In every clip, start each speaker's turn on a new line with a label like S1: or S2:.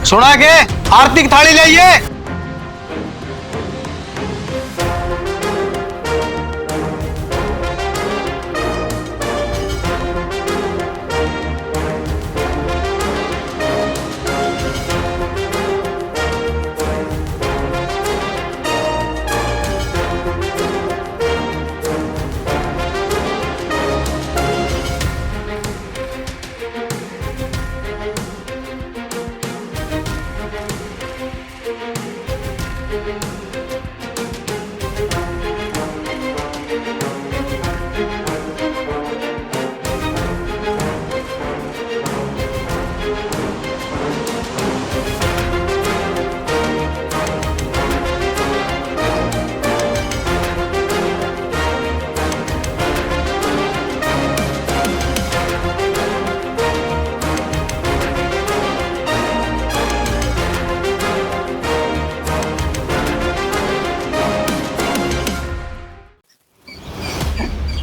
S1: सुना के आरती की थाली लाइए।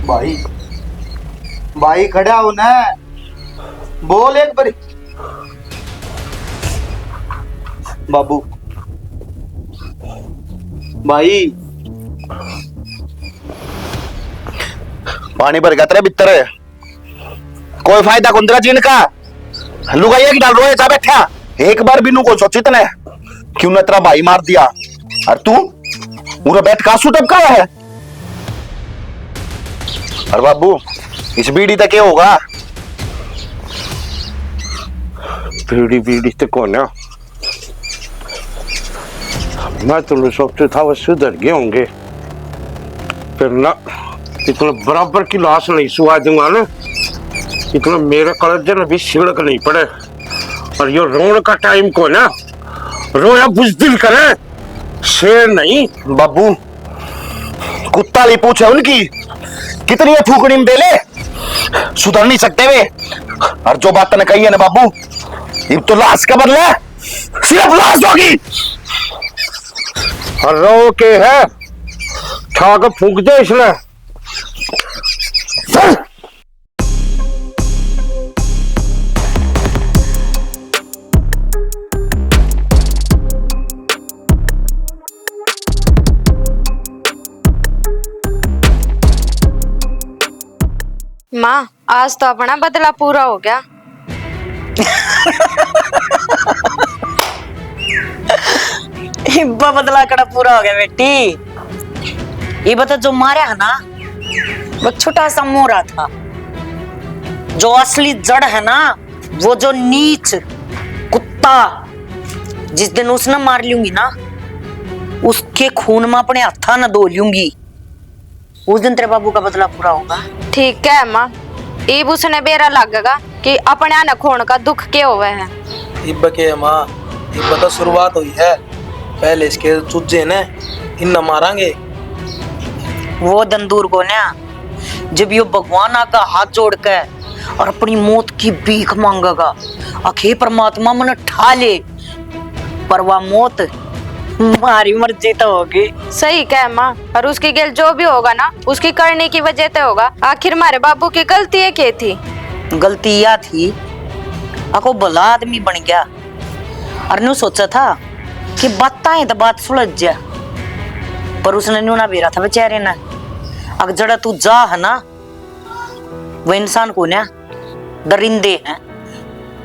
S2: भाई भाई खड़ा हो ना, बोल एक बारी। बाबू भाई
S3: पानी भर गया तेरे भीतर, कोई फायदा कुंदरा चीन का लुगाइया की डाल रोए बैठा। एक बार भी नू को सोचित ने क्यों न तेरा भाई मार दिया। और तू पूरा बैठ कासू टपका है। और बाबू इस बीड़ी तक क्या होगा?
S4: बीड़ी बीड़ी तो कौन है? मैं तो सोचते था वो सुधर गए होंगे, फिर ना इतना बराबर की लाश नहीं सुहा दूंगा ना, इतना मेरे कलजे में भी सिड़क नहीं पड़े। और ये रोने का टाइम को ना रोया बुजदिल करे, शेर नहीं।
S3: बाबू कुत्ता ली पूछे उनकी कितनी है फूकनी में बेले, सुधर नहीं सकते वे। और जो बात तने कही है ना बाबू, ये तो लाश का बदला है, सिर्फ लाश होगी।
S4: और रो के है ठाक फूक दे इसलिए।
S5: माँ आज तो अपना बदला पूरा हो गया।
S6: इब्बा बदला कड़ा पूरा हो गया बेटी। ये बता जो मारा है ना वो छोटा सा मोरा था, जो असली जड़ है ना वो जो नीच कुत्ता जिस दिन उसने मार लूंगी ना, उसके खून में अपने हथा न धो लूंगी, उस दिन तेरे बाबू का बदला पूरा होगा।
S5: ठीक है माँ, इब उसने बेरा लगेगा कि अपने आने खोण का दुख क्या हुआ है।
S1: इब के माँ इब तो शुरुआत हुई है, पहले इसके चूजे ने इन मारांगे।
S6: वो दंदूर को ना जब ये भगवान आका हाथ जोड़ के और अपनी मौत की भीख मांगेगा, आखिर परमात्मा मन ठा ले, पर वह मौत हमारी मर्जी तो होगी।
S5: सही कह माँ, और उसकी गेल जो भी होगा ना उसकी करने की वजह तो होगा। आखिर हमारे बाबू की गलती है क्या थी?
S6: गलती यह थी आको भला आदमी बन गया और नु सोचा था कि बात है तो बात सुलझ जा, पर उसने न्यू ना बेरा था बेचारे ना। अगर जड़ा तू जा है ना, वो इंसान को ना दरिंदे हैं,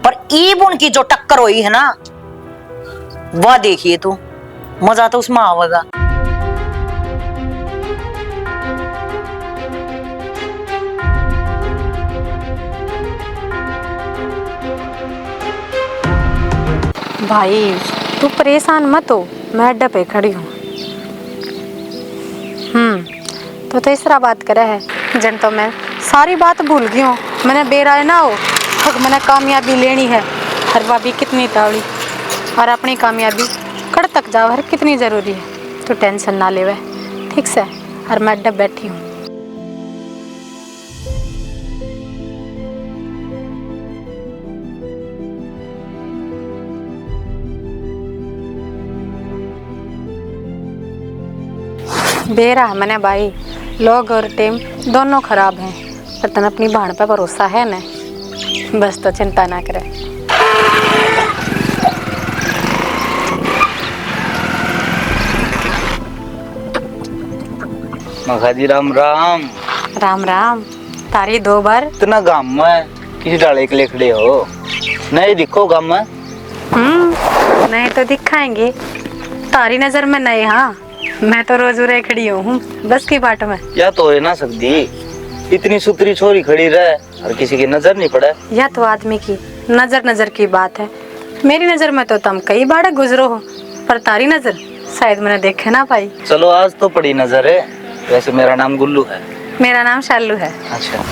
S6: पर ईब उनकी जो टक्कर हुई है ना, वह देखिए तू मजा तो उसमें आवेगा।
S5: भाई तू परेशान मत हो, मैं अड्डा पे खड़ी हूँ। तो तीसरा बात करे है जन तो मैं सारी बात भूल गई हूँ। मैंने बेराए ना हो हक मैंने कामयाबी लेनी है। हर भाभी कितनी तावड़ी और अपनी कामयाबी कड़ तक जाओ हर कितनी जरूरी है। तो टेंशन ना ले वह ठीक से, और मैं अड्डा बैठी हूँ। बेरा मैंने भाई, लोग और टीम दोनों खराब हैं, पर तन अपनी बहन पर भरोसा है न, बस तो चिंता ना करे।
S2: मखाजी राम राम।
S5: राम राम। तारी 2 बार।
S2: इतना गाम में किसी डाले के लिए खड़े हो? नहीं दिखो गाम में।
S5: नहीं तो दिखाएंगे। तारी नजर में नहीं। हाँ, मैं तो रोज उरे खड़ी हूँ बस की बाट में।
S2: या तो है ना सकती, इतनी सुतरी छोरी खड़ी रहे और किसी की नजर नहीं पड़े।
S5: या तो आदमी की नजर की बात है। मेरी नजर में तो तुम कई बार गुजरो हो, पर तारी नजर शायद मैंने देखे ना पाई।
S2: चलो आज तो पड़ी नजर है। वैसे मेरा नाम गुल्लू है।
S5: मेरा नाम शालू है।
S2: अच्छा,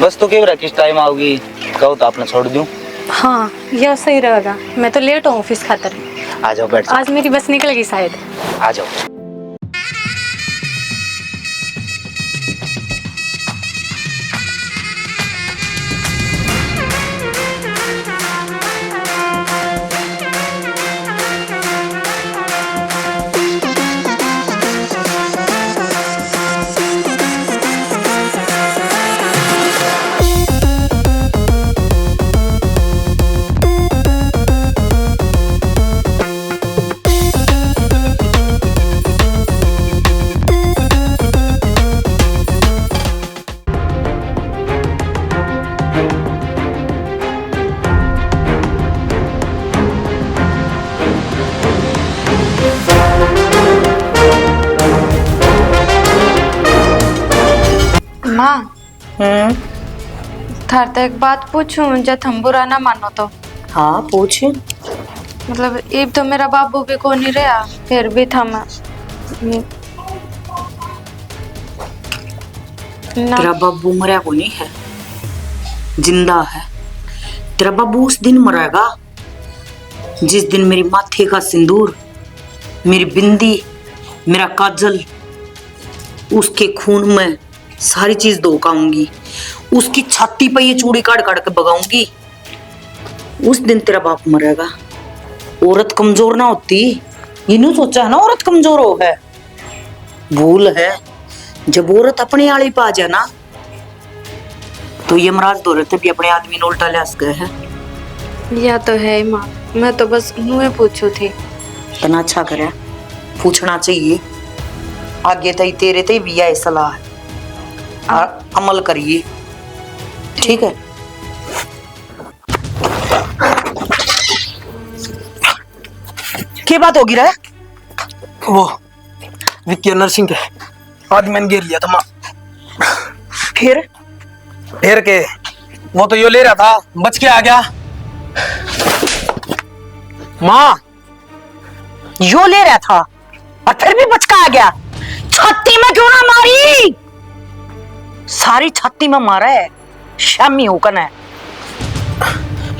S2: बस तो क्यों रहा, किस टाइम आओगी? कहो तो आपने छोड़ दूं।
S5: हाँ, यह सही रहेगा। मैं तो लेट हूँ ऑफिस खातर।
S2: आ जाओ, बैठ जाओ।
S5: आज मेरी बस निकलेगी शायद।
S2: आ जाओ।
S5: माँ, थार तो एक बात पूछूं, जब हम बुरा ना मानो तो।
S6: हाँ पूछ।
S5: मतलब इब तो मेरा बाबू भी को नहीं रहा, फिर भी था मैं ना।
S6: तेरा बाबू मरा को नहीं है, जिंदा है। तेरा बाबू उस दिन मरेगा जिस दिन मेरी माथे का सिंदूर, मेरी बिंदी, मेरा काजल उसके खून में सारी चीज धोकाऊंगी। उसकी छाती पे ये चूड़ी काट काट के बगाऊंगी। उस दिन तेरा बाप मरेगा। औरत कमजोर ना होती, ये नहीं सोचा है ना औरत कमजोर हो है। भूल है, जब औरत अपने आली पा जाए ना तो यमराज दो रहते भी अपने आदमी ने उल्टा लियास गए है।
S5: या तो है माँ, मैं तो बस मुँह पूछू थी।
S6: इतना अच्छा करे, पूछना चाहिए। आगे तई तेरे तई भी यह सलाह है, और अमल करिए, ठीक है? क्या बात होगी रे?
S1: वो विक्की नर्सिंग के आज मैंने गिर लिया था माँ। फिर के वो तो यो ले रहा था, बच के आ गया माँ।
S6: यो ले रहा था और फिर भी बच का आ गया। छाती में क्यों ना मारी? सारी छाती में मारा है, शामी होकर है।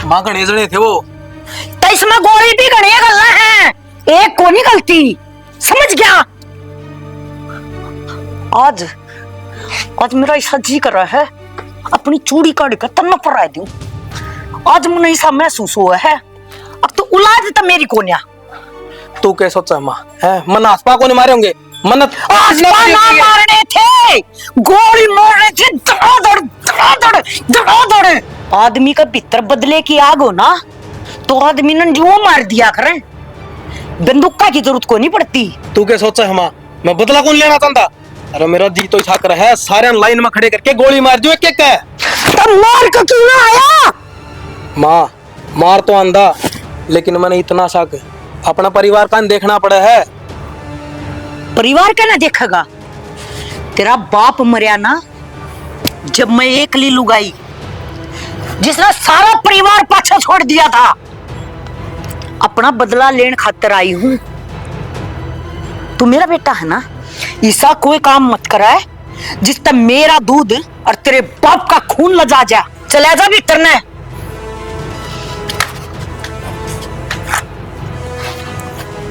S1: माँ गणेश जने थे वो।
S6: तो इसमें गोली भी गणिया गलना है, एक को नहीं गलती, समझ गया? आज मेरा ऐसा जी कर रहा है अपनी चूड़ी काट कर तन्ना पर आ दूं। आज मुझे ऐसा महसूस हुआ है अब तो औलाद तो मेरी कोन्या।
S1: तू क्या सोचा माँ है? मन आसपा को नहीं मारे होंगे। मन
S6: आसमान ना मारने थे, गोली मारने थे। धड़ाधड़ धड़ाधड़ धड़ाधड़। आदमी का भीतर बदले की आग हो ना तो आदमी ने जो मार दिया करें, बंदूक की जरूरत को नहीं पड़ती।
S1: तू क्या सोचा है माँ? मैं बदला कौन लेना चाहता? अरे मेरा जी तो इच्छा कर है सारे लाइन में खड़े करके गोली मार दो एक एक है।
S6: तब मार का क्यों ना आया?
S1: माँ मार तो आंदा, लेकिन मैंने इतना शक अपना परिवार का देखना पड़ा है।
S6: परिवार का ना देखेगा? तेरा बाप मरिया ना जब मैं एकली लुगाई जिसने सारा परिवार पाछा छोड़ दिया था, अपना बदला लेने खातिर आई हूं। तू मेरा बेटा है ना, ऐसा कोई काम मत कराए जिस तक मेरा दूध और तेरे बाप का खून लजा जा। चले जा भी करना।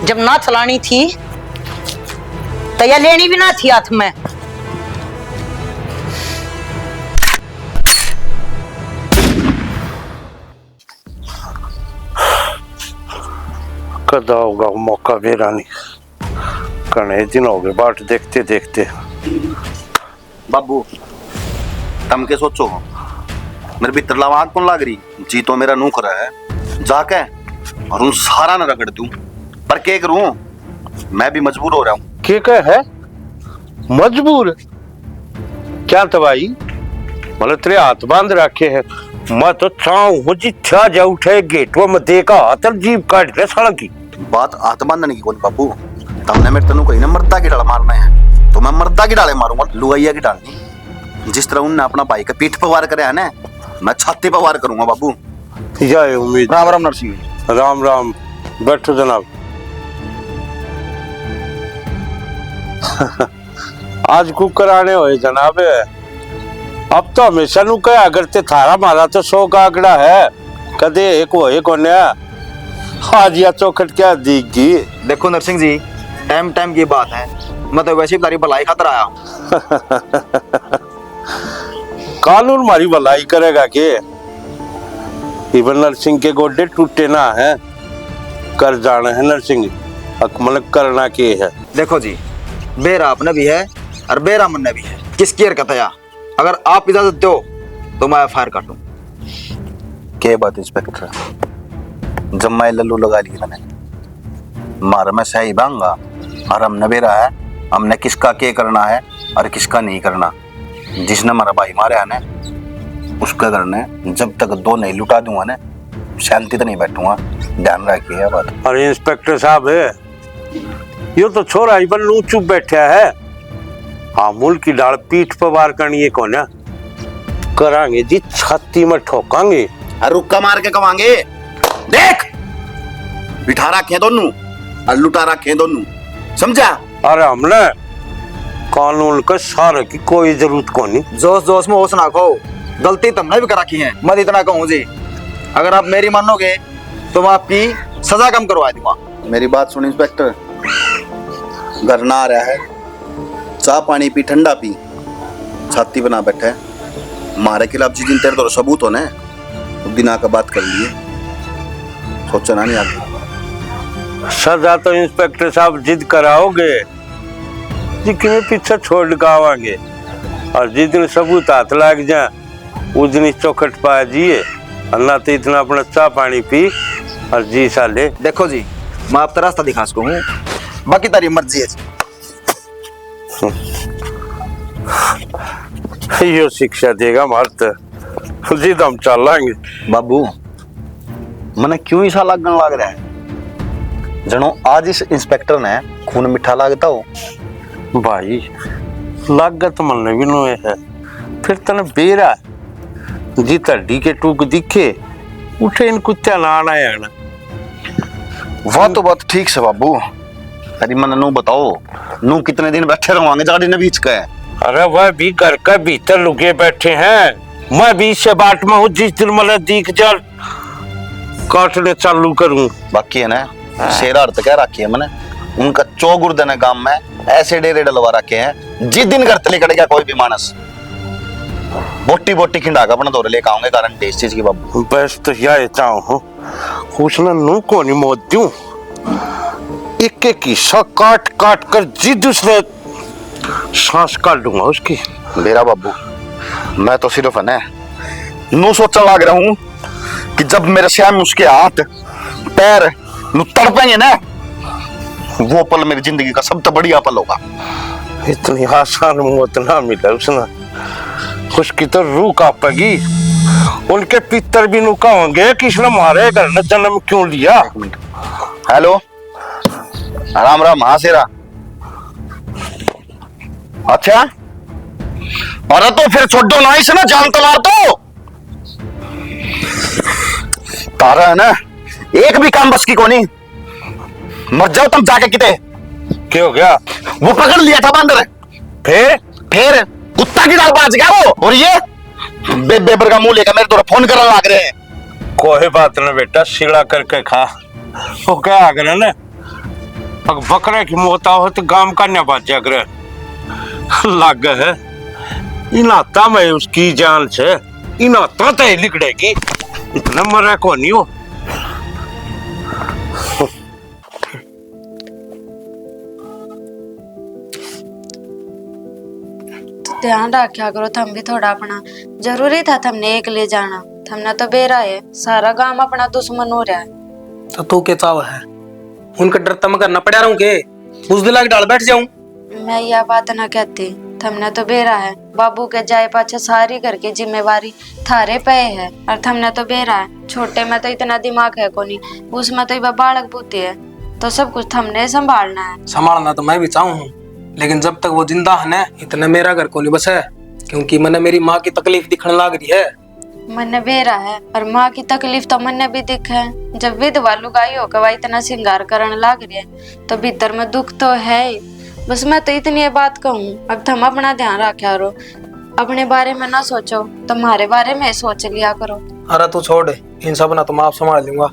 S6: जब ना चलानी थी तो यह लेनी भी ना थी हाथ में।
S4: कदा होगा मौका मेरा नहीं, कने दिन हो गए बाट देखते देखते।
S3: बाबू तम के सोचो, मेरे भीतर लवाद कौन लाग रही? जी तो मेरा नूख रहा है जाके और उन सारा न रगड़ दूं, पर क्या करूं? मैं भी मजबूर हो रहा हूं।
S4: क्या है? मजबूर क्या तबाही मतलब तेरे हाथ बांध रखे हैं। मैं तो चाहूं हूं जिथ्या जा उठे गेटवा में देखा हाथ जीप काट ले साला की।
S3: बात हाथ बांधने की कौन बाबू, तुमने मेरे तनु कही ना मर्दा की डाल मारना है तो मैं मर्दा की डाले मारूंगा, लुगाइया की डाल नहीं। जिस तरह उनने अपना भाई का पीठ पर वार करे है ना, मैं छाती पर वार करूंगा बाबू।
S4: जय उम्मीद।
S3: राम राम नरसिंह।
S4: राम राम, बैठो जनाब। आज कुकर आने हुए जनाब, अब तो हमेशा नु कहा करते थारा मारा तो 100 का आंकड़ा है, कदे एक वो एक होने आज या चौखट क्या दीगी।
S3: देखो नरसिंह जी, टाइम टाइम की बात है, मैं तो वैसे ही तारी भलाई खातर आया हूँ।
S4: कानून हमारी भलाई करेगा के, इवन नरसिंह के गोडे टूटे ना है, कर जाना है नरसिंह, अकमल करना के है।
S3: देखो जी, बेरा आपने भी है और बेरा मन ने भी है, किसकी हरकत है? अगर आप इजाजत दो तो मैं फायर काटूं। क्या बात इंस्पेक्टर, जब मैं लल्लू लगा ली मैंने मारा मैं सही बांगा, और हमने बेरा है, हमने किसका क्या करना है और किसका नहीं करना। जिसने हमारा भाई मारा है ना, उसका करना, जब तक 2 नहीं लुटा दूंगा ना, शांति तो नहीं बैठूंगा, ध्यान रखिए बात।
S4: अरे इंस्पेक्टर साहब है, यो तो छोरा ही बल्लू चुप बैठा है। हाँ, मुल्क की डाल पीठ पर वार करनी है कौन है? करांगे जी, छाती में ठोकांगे।
S3: अरे रुक्का मार के कमांगे। देख, बिठा रखे दोनों और लुटा रखे दोनों, समझा?
S4: अरे हमने कानून का सारे की कोई जरूरत को नहीं।
S3: जोश जोश में होश ना खो, गलती तुमने भी करा की है, मैं इतना कहूँ जी। अगर आप मेरी मानोगे तो मैं आपकी सजा कम करवा दूंगा। मेरी बात सुन इंस्पेक्टर, घर ना आ रहा है, चाह पानी पी, ठंडा पी, छाती बना बैठा है, मारे खिलाफ जिस दिन तेरे तो सबूत होने उस दिन आकर बात कर लिए, सोचना नहीं आगे।
S4: सजा तो इंस्पेक्टर साहब जिद कराओगे जी कि पीछे छोड़ के आवांगे, और जिस दिन सबूत हाथ लग जाए उस दिन चौखट पा जिए, और ना तो इतना अपना चाह पानी पी और जी साले।
S3: देखो जी, मैं आप रास्ता दिखा सकूँ, बाकी तारी मर्जी है।
S4: यो शिक्षा देगा मारते जी, हम चलेंगे।
S3: बाबू, मने क्यों ऐसा लगन लग रहा है जनो आज इस इंस्पेक्टर ने खून मिठा लगता हो?
S4: भाई लागत मन भी नो है, फिर तने बेरा जी तड्डी के टूक दिखे उठे इन कुत्ता ना आना है ना।
S3: वह तो बात ठीक से बाबू, अरे मन नू बताओ, नू कितने दिन बैठे रहोगे गाड़ी ने बीच का?
S4: अरे वह भी घर का भीतर लुके बैठे हैं, मैं भी इससे बाट में हूँ, जिस दिन मतलब दिख जाए काटने चालू करूँ।
S3: बाकी है ना, शेरा अर्थ क्या रखी है मैंने, उनका चौगुर्दे ने गांव में ऐसे डेरे डलवा रखे हैं, जिस दिन घर तले कटेगा कोई भी मानस बोटी बोटी खिंडा का अपना दौरे लेकर आऊंगे, गारंटी इस चीज की बाबू।
S4: बस तो यह चाहूँ उसने नू को नहीं मौत दूं, एक एक हिस्सा काट काट कर जी दूसरे सांस काट दूंगा उसकी।
S3: मेरा बाबू, मैं तो सिर्फ है ना नू सोचने लग रहा हूँ कि जब मेरे श्याम उसके हाथ पैर नू तड़पेंगे ना, वो पल मेरी जिंदगी का सबसे बढ़िया पल होगा।
S4: इतनी आसान मौत ना मिला उसने, उसकी तो रूह कांपेगी, उनके पितर भी नुका होंगे कि इसने हमारे घर ने जन्म क्यों लिया।
S3: हेलो, राम राम। हाँ शेरा, अच्छा, अरे तो फिर छोड़ो ना इसे ना, जान तलवार तो तारा है ना, एक भी काम बस की कोनी, मर जाओ तुम जाके किते।
S4: क्या हो गया?
S3: वो पकड़ लिया था बंदर, फिर कुत्ता की डाल बाज गया वो, और ये बेबर का मुंह लेकर मेरे तो फोन करने लग रहे हैं।
S4: कोई बात ना बेटा, सिला करके खा। वो क्या आ गया ना, अगर बकरे की मौत हो तो गांव का न बाजा करे लग है, इनाता में उसकी जान से इनाता तो लिखड़ेगी, इतना मरा को नहीं हो।
S5: ध्यान रखा करो थम भी थोड़ा अपना, जरूरी था थमने एक ले जाना, थमने तो बेरा है, सारा गांव अपना दुश्मन हो रहा है।
S1: तो तू के चाव है, उनका डर तम करना पड़ा रहूं के, उस दिला के डाल बैठ जाऊं।
S7: मैं यह बात न कहती, थमने तो बेरा है। बाबू के जाए पाछे सारी घर की जिम्मेवारी थारे पे है, और थमने तो बेरा है। छोटे में तो इतना दिमाग है कोनी, उसमें तो बालक बुद्धि है, तो सब कुछ थमने संभालना है।
S1: संभालना तो मैं भी चाहूँ, लेकिन जब तक वो जिंदा है ना, इतना मेरा घर को नहीं बस है, क्योंकि मैंने मेरी माँ की तकलीफ दिखने लग रही है।
S7: मन बेरा है, और माँ की तकलीफ तो मन भी दिख है। जब विधवा लुगाई होकर वह इतना श्रृंगार करने लग रही है, तो भीतर में दुख तो है ही। बस मैं तो इतनी बात कहूँ, अब तुम अपना ध्यान रखा करो, अपने बारे में ना सोचो, तुम्हारे बारे में सोच लिया करो।
S1: अरे तू छोड़, इन सब ना तो मैं आप संभाल लूंगा।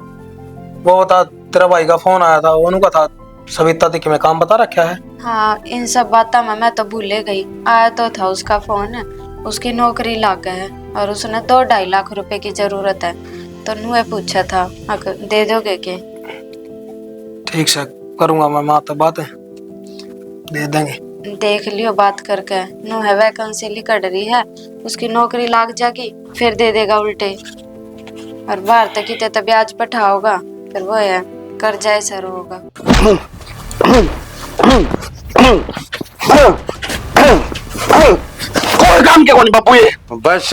S1: वो था तेरा भाई का फोन आया था, उनका था सविता दी में काम बता रखा है।
S7: हाँ, इन सब बातों में मैं तो भूले गई। आया तो था उसका फोन, उसकी नौकरी लग गई है और उसने 2-2.5 लाख रुपए की जरूरत है, तो नुए पूछा था अगर दे दोगे के।
S1: ठीक से करूंगा मैं, माँ तो बात है, दे देंगे।
S7: देख लियो बात करके, नु है वैकेंसी निकल रही है, उसकी नौकरी लग जाएगी फिर दे देगा उल्टे। और बाहर तक ही तो ब्याज पठाओगा, फिर वो है कर्जा ऐसा होगा।
S3: कोई काम के कोनी बापू ये
S4: बस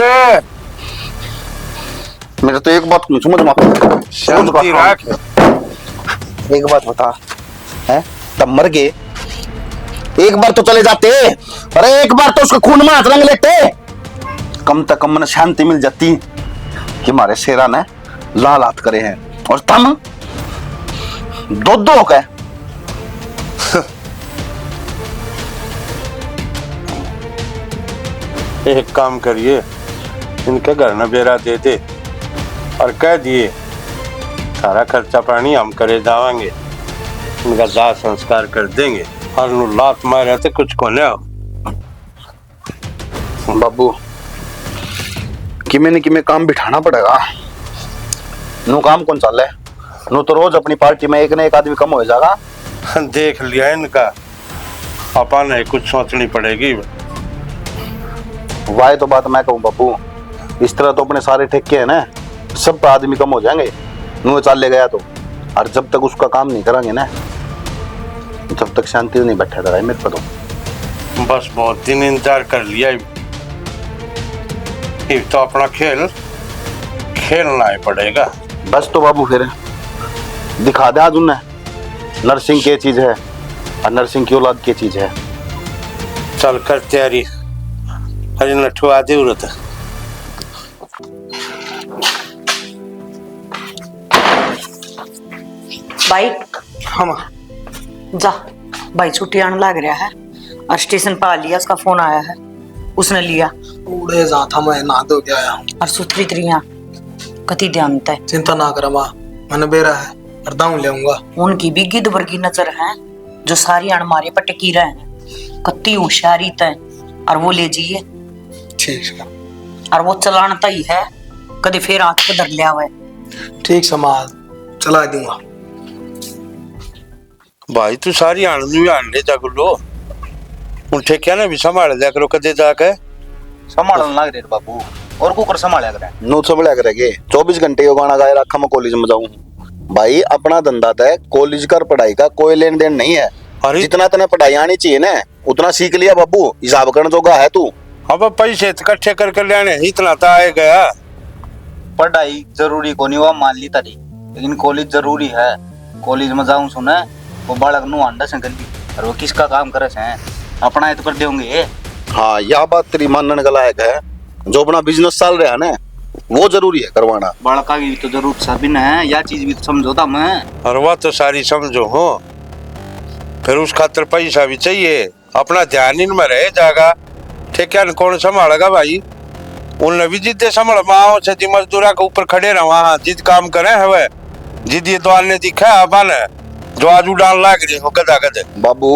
S3: मेरे तो एक बात नहीं समझ में आता।
S4: शांति रख।
S3: एक बात बता, है तब मर गए, एक बार तो चले जाते, अरे एक बार तो उसका खून में हाथ रंग लेते, कम से कम मन शांति मिल जाती कि हमारे शेरा ने लाल हाथ करे हैं, और तुम दो हो गए।
S4: एक काम करिए, इनके घर न बेरा दे दे और कह दिए सारा खर्चा पानी हम करे जावांगे, इनका दाह संस्कार कर देंगे, और नु लात मारे तो कुछ को नहीं।
S3: बाबू किमें न किमें काम बिठाना पड़ेगा, नु काम कौन चाले, नु तो रोज अपनी पार्टी में एक न एक आदमी कम हो जाएगा।
S4: देख लिया इनका, अपन है कुछ सोचनी पड़ेगी।
S3: वाह तो बात मैं कहूँ बाबू, इस तरह तो अपने सारे ठेके हैं ना, सब पे आदमी कम हो जाएंगे, नु चाल ले गया तो। और जब तक उसका काम नहीं करेंगे ना, जब तक शांति नहीं बैठा रहा है मेरे को तो।
S4: बस बहुत दिन इंतजार कर लिया, ये तो अपना खेल खेलना ही पड़ेगा।
S3: बस तो बाबू फिर दिखा दे आज उन्हें नर्सिंग क्या चीज है और नर्सिंग की औलाद क्या चीज है।
S4: चल कर तैयारी, अरे नठू आदि उरत।
S6: भाई
S1: हम
S6: जा, भाई छुट्टी आने लग रहा है, और स्टेशन पर आ लिया, उसका फोन आया है, उसने लिया
S1: उड़े जा था, मैं नहा धो के आया हूँ।
S6: और सुथरी त्रिया कति ध्यान है।
S1: चिंता ना कर माँ, मैंने बेरा है और दाऊं ले आऊंगा।
S6: उनकी भी गिद्ध वर्गी नजर है, जो सारी अणमारे पर टिकी रहे हैं, कत्ती होशियारी तय, और वो ले जाइए।
S1: ठीक है,
S6: और वो चलानता ही है, कभी फिर आंख पे धर लिया हुआ है।
S1: ठीक समाज चला दूंगा।
S4: भाई तू सारी आनंद आंडे जागलो, उन ठेकिया ने भी संभाल दिया करो कदे जाके।
S2: संभालने लग रहे बाबू, और कुकर संभाला करे
S3: नो संभलिया करेंगे, 24 घंटे यो गाना गाए रखा, मैं कॉलेज में जाऊँ। भाई अपना धंधा तय, कॉलेज कर पढ़ाई का कोई लेन देन नहीं है।
S4: अरे
S3: जितना तने पढ़ाई आनी चाहिए ना, उतना सीख लिया बाबू, हिसाब करने जोगा है तू।
S4: अब पैसे इकट्ठे करके लेने इतना तो आए गया।
S2: पढ़ाई जरूरी को नहीं, वो मान ली तारी, लेकिन कॉलेज जरूरी है। कॉलेज में जाऊं सुने, वो बालक नु अंडा से गली, और वो किसका काम करे से अपना तो कर देंगे।
S3: हाँ यह बात तेरी मानने का लायक है, जो अपना बिजनेस चल रहा है ना, वो जरूरी है करवाना।
S2: बालका की तो जरूरत सभी ने है, या चीज भी तो समझौता मैं।
S4: और वह तो सारी समझो हो, फिर उस खातर पैसा भी चाहिए, अपना ध्यान इन में रह जाएगा। ठेका कौन संभालेगा भाई, उनने भी जिद्दे संभाल माओ से मजदूरा के ऊपर खड़े रहा, वहां जिद काम करे हवे, जिद ये द्वार ने दिखा अपन जो आज उड़ान लाग रही हो गदा गदे।
S3: बाबू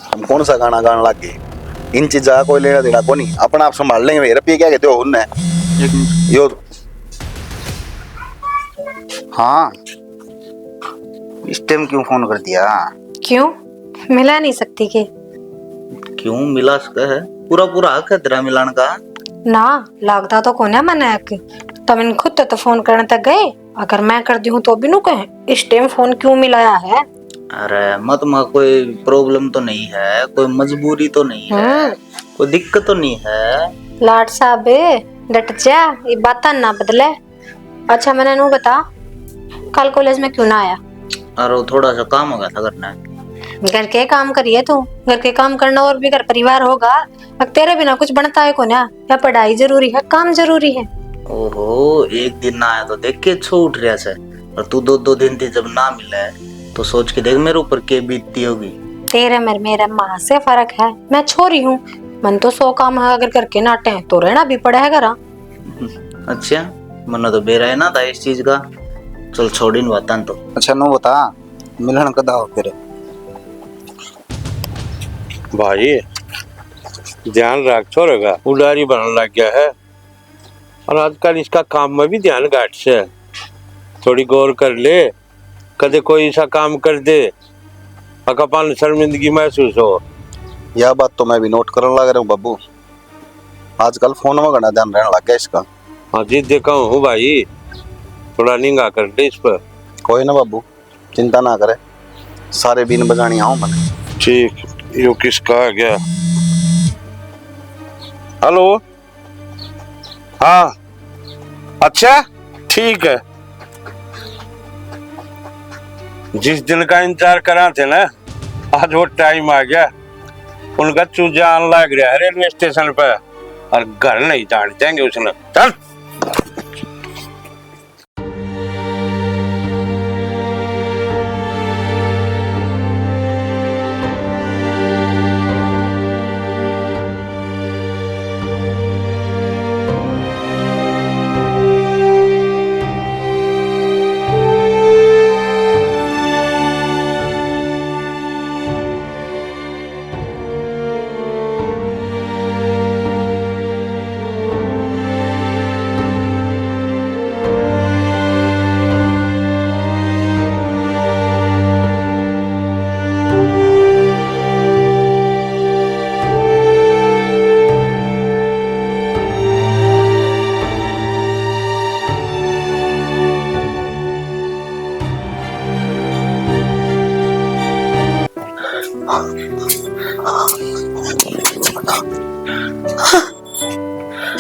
S3: हम कौन सा गाना गाने लग गए, इन चीजा का कोई लेना देना को नहीं, अपना आप संभाल लेंगे। मेरे पे क्या कहते हो उनने यो।
S2: हाँ इस टाइम क्यों फोन कर दिया?
S5: क्यों मिला नहीं सकती के?
S2: क्यों मिला सका है, पूरा पूरा हक है तेरा मिलान का।
S5: ना लागता तो कौन है मना के, तब इन खुद तो फोन करने तक गए, अगर मैं कर दी हूँ तो भी नु कहे इस टाइम फोन क्यों मिलाया है।
S2: अरे मत मा कोई प्रॉब्लम तो नहीं है, कोई मजबूरी तो नहीं है, कोई दिक्कत तो नहीं है।
S5: लाड साहब डट जा, ये बात ना बदले। अच्छा मैंने नू बता, कल कॉलेज में क्यों ना आया?
S2: और वो थोड़ा सा काम हो गया था करना।
S5: घर के काम करिए तू, घर के काम करना और भी घर परिवार होगा। अब तेरे बिना कुछ बनता है को ना? या पढ़ाई जरूरी है, काम जरूरी है?
S2: ओहो, एक दिन ना आया तो देख के छो उठ रहा से, और तू दो दिन थी जब ना मिला तो सोच के देख मेरे ऊपर के बीतती होगी।
S5: तेरे मेरे माँ से फर्क है, मैं छोरी हूँ। मन तो 100 काम है, अगर करके नाटे हैं तो रहना भी पड़ा है घरा।
S2: अच्छा, मना तो बेरा है ना था इस चीज का। चल छोड़ इन बातन तो। अच्छा नो बता, मिलन कदा हो तेरे?
S4: भाई ध्यान रख, छोड़ेगा उडारी बनने लग गया है, और आजकल इसका काम में भी ध्यान घाट से। थोड़ी गौर कर ले, कदे कोई ऐसा काम कर दे अकपान शर्मिंदगी महसूस हो।
S2: यह बात तो मैं भी नोट करने लग रहा हूँ बाबू, आजकल फोन में घना ध्यान रहने लग गया इसका।
S4: हाँ जी देखा हूँ भाई, थोड़ा निगाह कर ले इस पर।
S2: कोई ना बाबू, चिंता ना करे, सारे बीन बजानी आऊं मैंने।
S4: ठीक, यो किसका आ गया? हेलो, हाँ अच्छा ठीक है। जिस दिन का इंतजार करा थे ना, आज वो टाइम आ गया। उनका चूजा आने लग रहा है रेलवे स्टेशन पे, और घर नहीं जान देंगे उसने। चल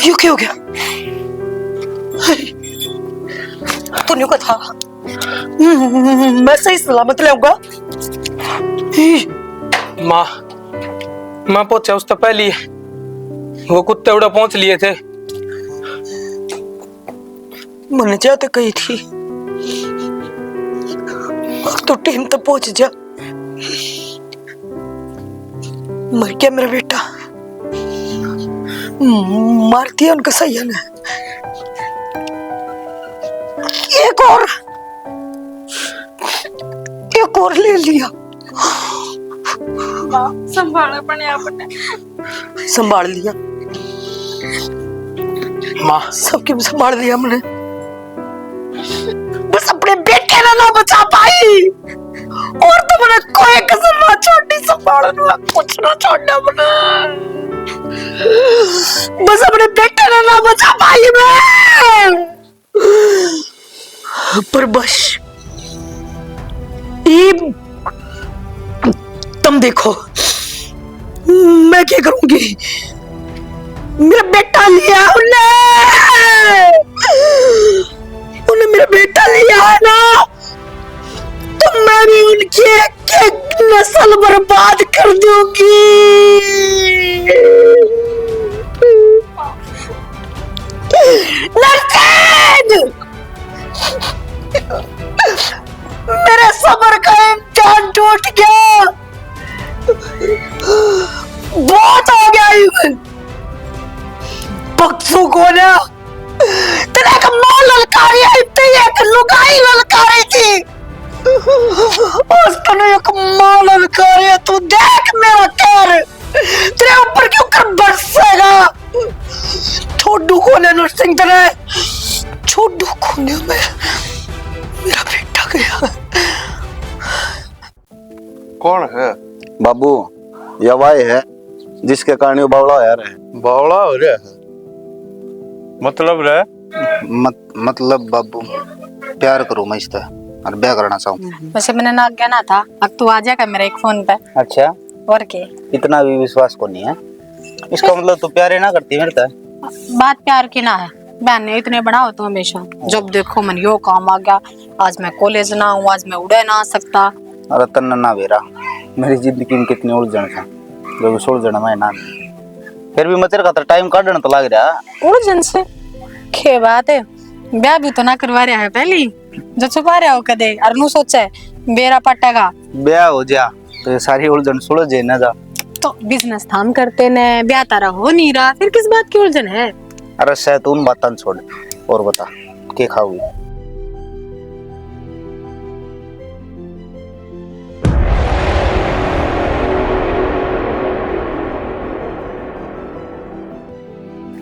S6: यू क्या हो गया? तूने को था मैं सही सलामत लाऊंगा।
S1: माँ, मैं पहुंचा उससे पहले वो कुत्ते उड़ा पहुंच लिए थे।
S6: मन जाते कही थी तो टीम तक पहुंच जा। मर गया मेरा बेटा, मार दिया उनका सैया ने। एक और ले लिया।
S7: संभाला अपने आप ने,
S6: संभाल लिया
S1: माँ,
S6: सबके संभाल लिया हमने, बस अपने बेटे ने ना बचा पाई, और तो मैंने कोई कसर ना छोड़ी, संभालना कुछ ना छोड़ना मैंने, बस अपने बेटे ने ना बचा पाई मैं। पर बस ये तुम देखो मैं क्या करूंगी। मेरा बेटा लिया उन्हें मेरा बेटा लिया है ना, तो मैं भी उनकी एक नस्ल बर्बाद कर दूंगी। नरसैन, मेरे सब्र का इम्तिहान टूट गया, बहुत हो गया इवन। बक्सू को ना तेरे एक मां ललकारी है, तेरी एक लुगाई ललकारी थी, उसने एक मां ललकारी है। तू देख मेरा कहर तेरे ऊपर क्यों कर बरसेगा। छोटू को ने नरसिंह तेरे छोटू को ने मेरा बेटा गया।
S4: कौन है?
S2: बाबू, यह वाई है जिसके कारण ये बावला हो रहा है।
S4: बावला हो रहा है मतलब रे?
S2: मतलब बाबू, प्यार करो मैं इससे। और ब्याह करना चाहूँ।
S5: वैसे मैंने ना गया ना था, अब तू आ जाएगा मेरे एक फोन पे।
S2: अच्छा,
S5: और के
S2: इतना भी विश्वास को नहीं है इसका मतलब तू प्यारे ना करती मेरे से।
S5: बात प्यार की ना है, बहन ने इतने बड़ा हो तो हमेशा जब देखो मन यो काम आ गया, आज मैं कॉलेज ना हूँ, आज मैं उड़े ना आ सकता।
S2: अरे तन्ना ना बेरा, मेरी जिंदगी में कितनी उलझन था जो सुलझन में ना, फिर भी मैं तेरे खातर टाइम काटने तो लग रहा।
S5: उलझन से के बात है, ब्याह भी तो ना करवा रहा है पहली, जो छुपा रहा हो कदे और नु सोचा है बेरा पटेगा।
S2: ब्याह हो जा तो ये सारी उलझन सुलझे ना जा।
S5: तो बिजनेस थाम करते ने, ब्याह तारा हो नहीं रहा, फिर किस बात की उलझन है?
S2: अरे सैतून बातन छोड़ और बता के खाओगी।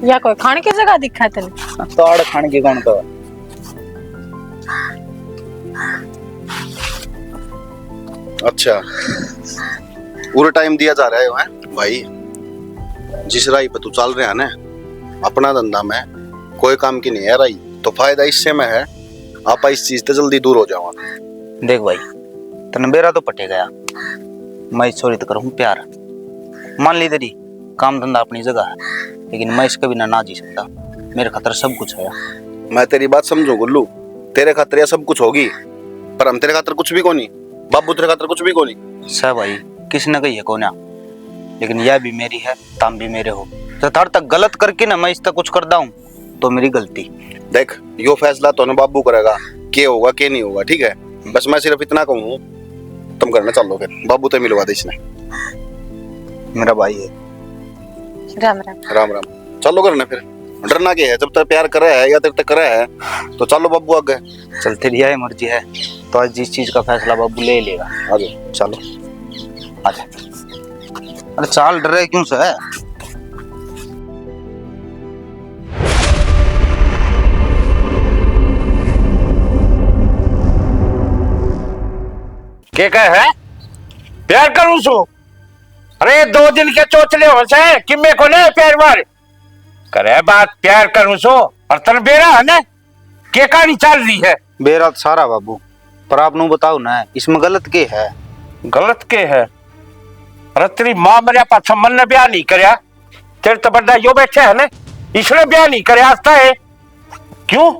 S5: या कोई खाने की जगह दिखा है तेने?
S2: तो आड़ खाने की कौन का।
S3: अच्छा, पूरा टाइम दिया जा रहा है भाई। जिस राही पे तू चल रहा है ना, अपना धंधा में कोई काम की नहीं है राही, तो फायदा इससे में है आप इस चीज से जल्दी दूर हो जाओ।
S2: देख भाई, तने बेरा तो पटे गया, मैं छोरी तो करूँ प्यार। मान ली तेरी काम धंधा अपनी जगह है, लेकिन मैं इसके बिना ना जी सकता। मेरे खतर सब कुछ है।
S3: मैं तेरी बात समझू गुल्लू, तेरे खातिर सब कुछ होगी, पर हम तेरे खातिर कुछ भी को नहीं, बाबू तेरे खातिर कुछ भी को नहीं।
S2: सब भाई किसी ने कही है कोना, लेकिन यह भी मेरी है, ताम भी मेरे हो। तो थार तक गलत करके ना मैं इस तक कुछ करता हूँ तो मेरी गलती।
S3: देख, यो फैसला तो ना बाबू करेगा, के होगा के नहीं होगा, ठीक है। बस मैं सिर्फ इतना कहूँ, तुम करना चलो, फिर बाबू तो मिलवा दे इसने।
S2: मेरा भाई है।
S5: राम राम।
S3: राम राम। चलो करना फिर, डरना क्या है, जब तक प्यार करे है या तेरे तक करे है तो चलो बाबू आगे।
S2: चल तेरी है मर्जी है, तो आज जिस चीज का फैसला बाबू ले लेगा।
S3: आ जाओ।
S2: चलो आजा। अरे चाल डर रहे क्यों से?
S4: के कहे है प्यार करूं सो? अरे 2 दिन के चोचले हो से कि मेरे को नहीं प्यार मार करे बात प्यार करूं सो, और तन बेरा है ना के कहानी चल रही है।
S2: बेरा तो सारा बाबू, पर आप नु बताओ ना इसमें गलत के है?
S4: गलत के है? अरे तेरी माँ मेरे पास मन ने ब्याह नहीं करया, तेरे तो बड़ा यो बैठे है ना, इसने ब्याह नहीं करया आता है। क्यों?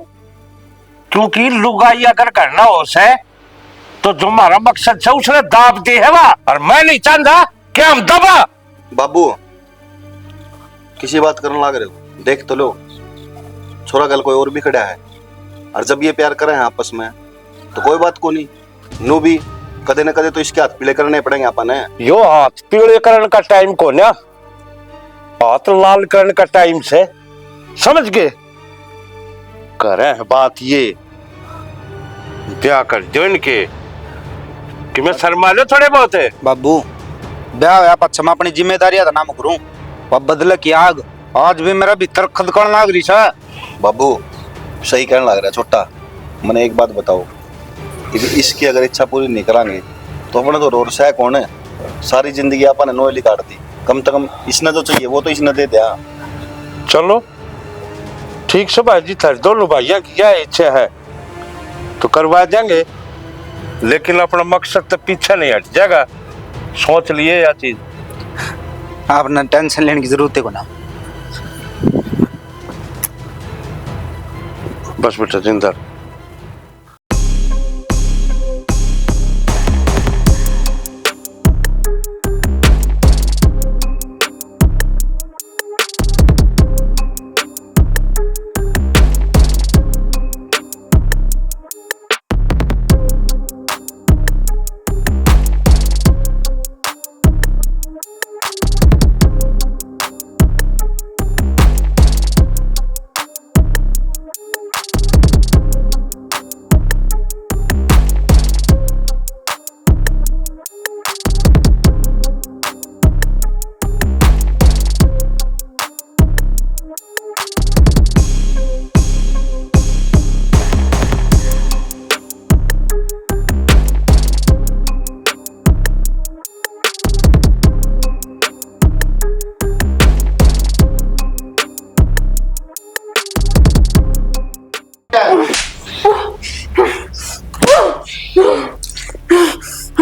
S4: क्योंकि लुगाई अगर करना हो से तो जो हमारा मकसद है उसने दाब दे है वह, और मैं नहीं चाहता कि हम दबा।
S3: बाबू किसी बात करने लग रहे हो, देख तो लो, छोरा गल कोई और भी खड़ा है, और जब ये प्यार करे हैं आपस में तो कोई बात को नहीं। नो भी कदे न कदे तो इसके हाथ पीले करने पड़ेंगे अपन है।
S4: यो हाथ पीले करने का टाइम को ना, हाथ लाल करने का टाइम से, समझ गए? करे बात ये ब्याह कर दो इनके कि मैं शर्मा लो थोड़े बहुत है।
S2: बाबू ब्याह होया पच्छम अपनी जिम्मेदारी का नाम करूं, अब बदले की आग आज भी मेरा भीतर खदकण लाग रही है।
S3: बाबू सही कहने लग रहा है छोटा, मैंने एक बात बताओ, इसकी अगर इच्छा पूरी नहीं करांगे तो अपने तो रोर से कौन है, सारी जिंदगी अपन नोएली काट दी, कम से कम इसने जो चाहिए वो तो इसने दे दिया।
S4: चलो ठीक से भाई जी, थर दोनों भाइयों की क्या इच्छा है तो करवा देंगे, लेकिन अपना मकसद तो पीछे नहीं हट जाएगा। सोच लिए या चीज,
S2: आपने टेंशन लेने की जरूरत है को ना।
S4: बस बेटा जिंदा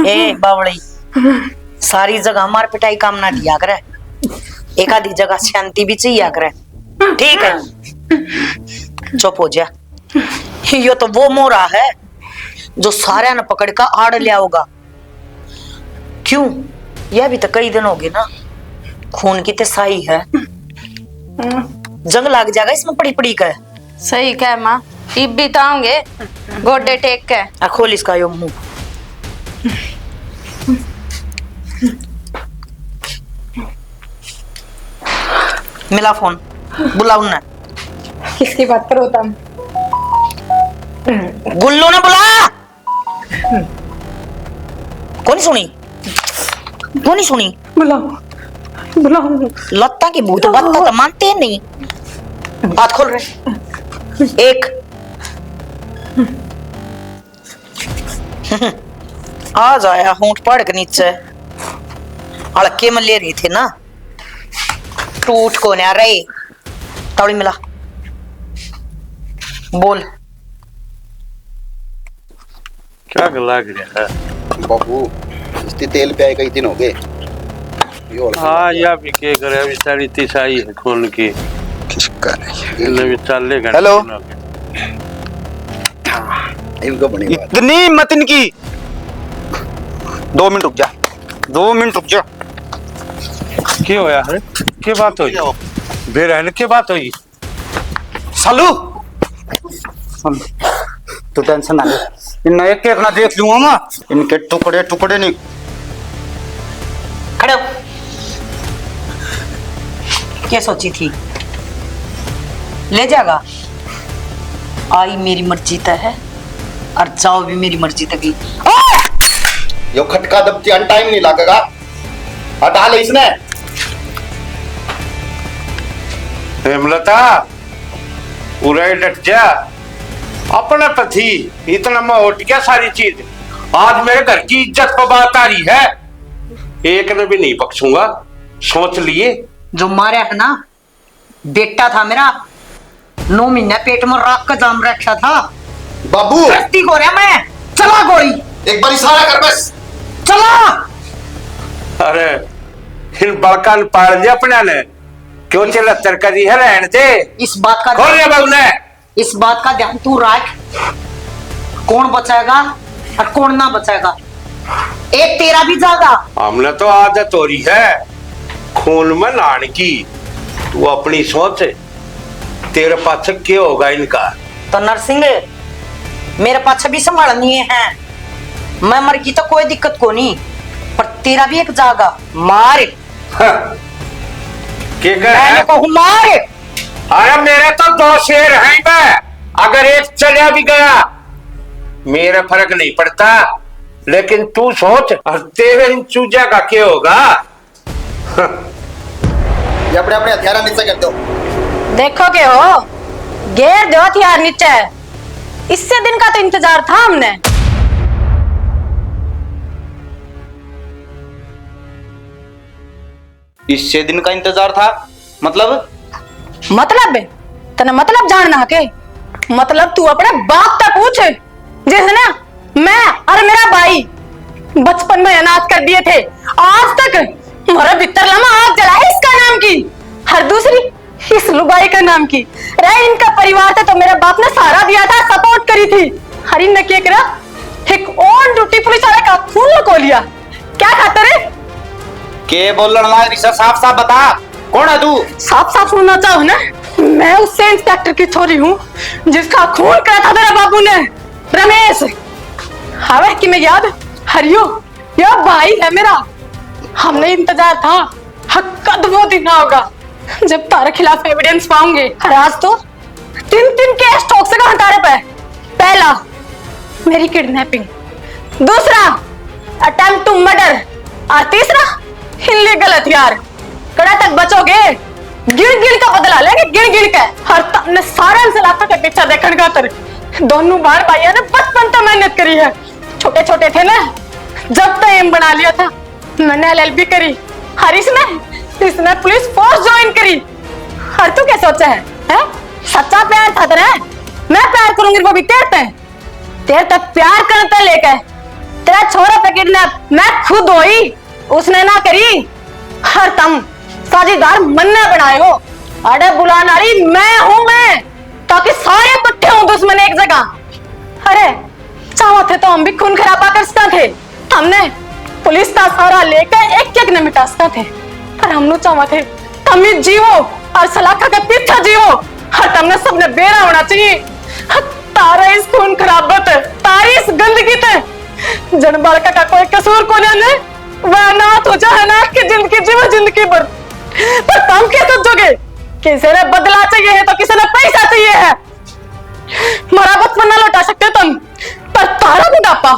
S6: ए बावड़ी, सारी जगह मार पिटाई काम ना दिया करे, एक आधी जगह शांति भी चाहिए करे, ठीक है? चुप हो जा। यो तो वो मोरा है जो सारे ने पकड़ कर आड़ लिया होगा। क्यों? यह भी तो कई दिन हो गए ना, खून की तेसाई है, जंग लग जाएगा इसमें पड़ी पड़ी का।
S7: सही कह माँ, इब भी तो आऊंगे गोडे टेक के।
S6: खोल इसका यो मुंह। मिला फोन, बुलाओ ना।
S5: किसकी बात करो तुम?
S6: गुल्लू ने बुला। कौन सुनी? कौन सुनी?
S5: बुलाओ बुलाओ।
S6: लत्ता की भूत बात तो मानते नहीं। बात खोल रहे। एक आज आया होंठ पड़ के नीचे, हड़के में ले रहे थे ना, टूट को ना रहे। ताड़ी मिला, बोल।
S4: क्या लग रहा है
S3: बाबू इसके तेल पे आए कई दिन हो गए।
S4: हाँ या भी क्या करे, अभी सारी तिसाई है खून की।
S3: किसका नहीं
S4: इन्हें भी चल घंटे
S3: हेलो।
S4: हो गए।
S3: इनको बनी बात।
S2: इतनी मत इनकी। 2 मिनट रुक जा, 2 मिनट रुक जा।
S4: क्या होया है? क्या बात हुई? बेरहन की बात हुई?
S2: सालू तू टेंशन ना ले, इन एक एक ना देख लूंगा मैं, इनके टुकड़े टुकड़े नहीं।
S6: खड़े हो। क्या सोची थी? ले जाएगा? आई मेरी मर्जी तय है और जाओ भी मेरी मर्जी तक ही।
S3: यो खटका दबती अन टाइम नहीं लगेगा, हटा ले इसने।
S4: हेमलता पूरा डट जा, अपना पति इतना मैं उठ गया सारी चीज। आज मेरे घर की इज्जत पर बात आ रही है, एक ने भी नहीं बख्शूंगा, सोच लिए।
S6: जो मारा है ना, बेटा था मेरा, 9 महीने पेट में राख का जाम रखा था।
S3: बाबू
S6: गलती को रहा मैं। चला गोली,
S3: एक बार इशारा कर बस।
S6: चला।
S4: अरे इन बड़का ने पाड़ दिया अपने ने, क्यों चिल्लर करी है रहने दे।
S6: इस बात का
S4: खोल बाबू ने।
S6: इस बात का ध्यान तू रख, कौन बचाएगा और कौन ना बचाएगा। एक तेरा भी जागा।
S4: हमने तो आदत हो रही है खून में लाने की, तू अपनी सोच, तेरे पास क्या होगा इनका।
S6: तो नरसिंह मेरे पास भी संभालनी है, मैं मर गई तो कोई दिक्कत को नहीं, पर तेरा भी एक जागा। मार।
S4: क्या
S6: मैंने कहूँ मार।
S4: अरे मेरे तो 2 शेर हैं मैं, अगर एक चला भी गया मेरा फर्क नहीं पड़ता, लेकिन तू सोच और तेरे इन चूजा का क्या होगा।
S3: ये अपने अपने हथियार नीचे कर दो।
S5: देखो के हो, घेर दो हथियार नीचे। इससे दिन का तो इंतजार था हमने।
S2: इससे दिन का इंतजार था मतलब?
S5: मतलब तने मतलब जानना के? मतलब तू अपने बाप तक पूछ, जिसने मैं और मेरा भाई बचपन में अनाथ कर दिए थे, आज तक मोरा भीतर लमा आग जलाए इसका नाम की, हर दूसरी इस लुगाई का नाम की। रे इनका परिवार था तो मेरे बाप ने सारा दिया था, सपोर्ट करी थी। हरी ने क्या करा, एक ऑन ड्यूटी पुलिस वाले का खून लुको लिया। क्या खाते रे?
S2: के बोलने लगा रिश्ता साफ साफ बता, कौन है तू?
S5: साफ साफ सुनना चाहो ना, मैं उससे इंस्पेक्टर की छोरी हूँ जिसका खून करा था मेरे बाबू ने, रमेश। हवे कि मैं याद, हरियो यह भाई है मेरा। हमने इंतजार था, हक्कत वो दिन होगा जब तारे खिलाफ एविडेंस पाऊंगे। और आज तो 3 केस ठोक सका हटारे पे। पहला मेरी किडनैपिंग, दूसरा अटेम्प्ट टू मर्डर, और तीसरा इल्लीगल हथियार। कड़ा तक बचोगे, गिर गिर का बदला लेंगे, गिर गिर के। हर तमने सारे से लाखों के पीछे देखने का तर दोनों बार भाइयों ने बचपन से मेहनत करी है। छोटे छोटे थे ना जब तो एम बना लिया था, मैंने LLB करी, हरीश ने इसने पुलिस फोर्स ज्वाइन करी। हर तू क्या सोचा है? सच्चा प्यार था तेरा, मैं प्यार करूंगी वो भी तेरे तक प्यार करते लेके तेरा छोरा
S8: था किडनैप मैं खुद हुई, उसने ना करी। हर तुम साझेदार मन्ने बनाए हो। अरे बुलाने वाली मैं हूं मैं, ताकि सारे इकट्ठे हों दुश्मन एक जगह। अरे चाहवा थे तो हम भी खून खराबा कर सकते थे, हमने पुलिस का सहारा लेकर एक एक ने मिटा सकते थे, पर हम लोग चाहवा थे तुम ही जीवो और सलाखा का पीछा जीवो। हर तुमने सबने बेरा होना चाहिए। तारा इस खून खराबत, तारी इस गंदगी ते जन बालका का कोई कसूर को नहीं, वह अनाथ हो जाए, अनाथ की जिंदगी जीवो जिंदगी भर। पर तुम क्या सोचोगे? किसी ने बदला चाहिए है तो किसी ने पैसा चाहिए है। मरा बचपन ना लौटा सकते तुम, पर तारा बुढ़ापा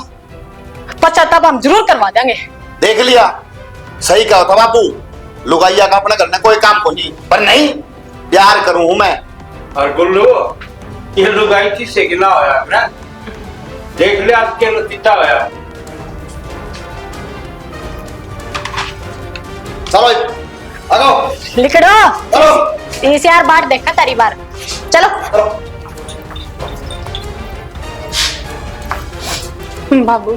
S8: पश्चाताप हम जरूर करवा देंगे।
S3: देख लिया, सही कहा था बापू, लुगाइया का अपने घर में कोई काम को नहीं, पर नहीं प्यार करूं हूं मैं।
S4: और गुल्लू ये लुगाई की से गिला होया ना, देख ले आज के नतीजा होया।
S3: चलो आगो
S8: लिखड़ो
S3: चलो
S8: इस यार बार देखा तारी बार, चलो। बाबू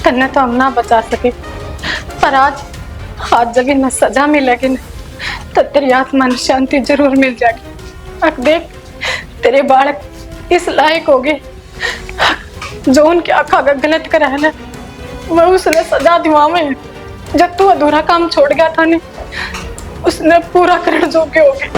S8: तन्ने तो हम ना बचा सके, पर आज जब इन्हें सजा मिलेगी ना, तो तेरी आत्मा में शांति जरूर मिल जाएगी। अब देख तेरे बालक इस लायक हो गए, जो उनके आंखों का गलत करा है ना, वह उसने सजा दिवा में। जब तू अधूरा काम छोड़ गया था ने, उसने पूरा करण जोग्य हो गया।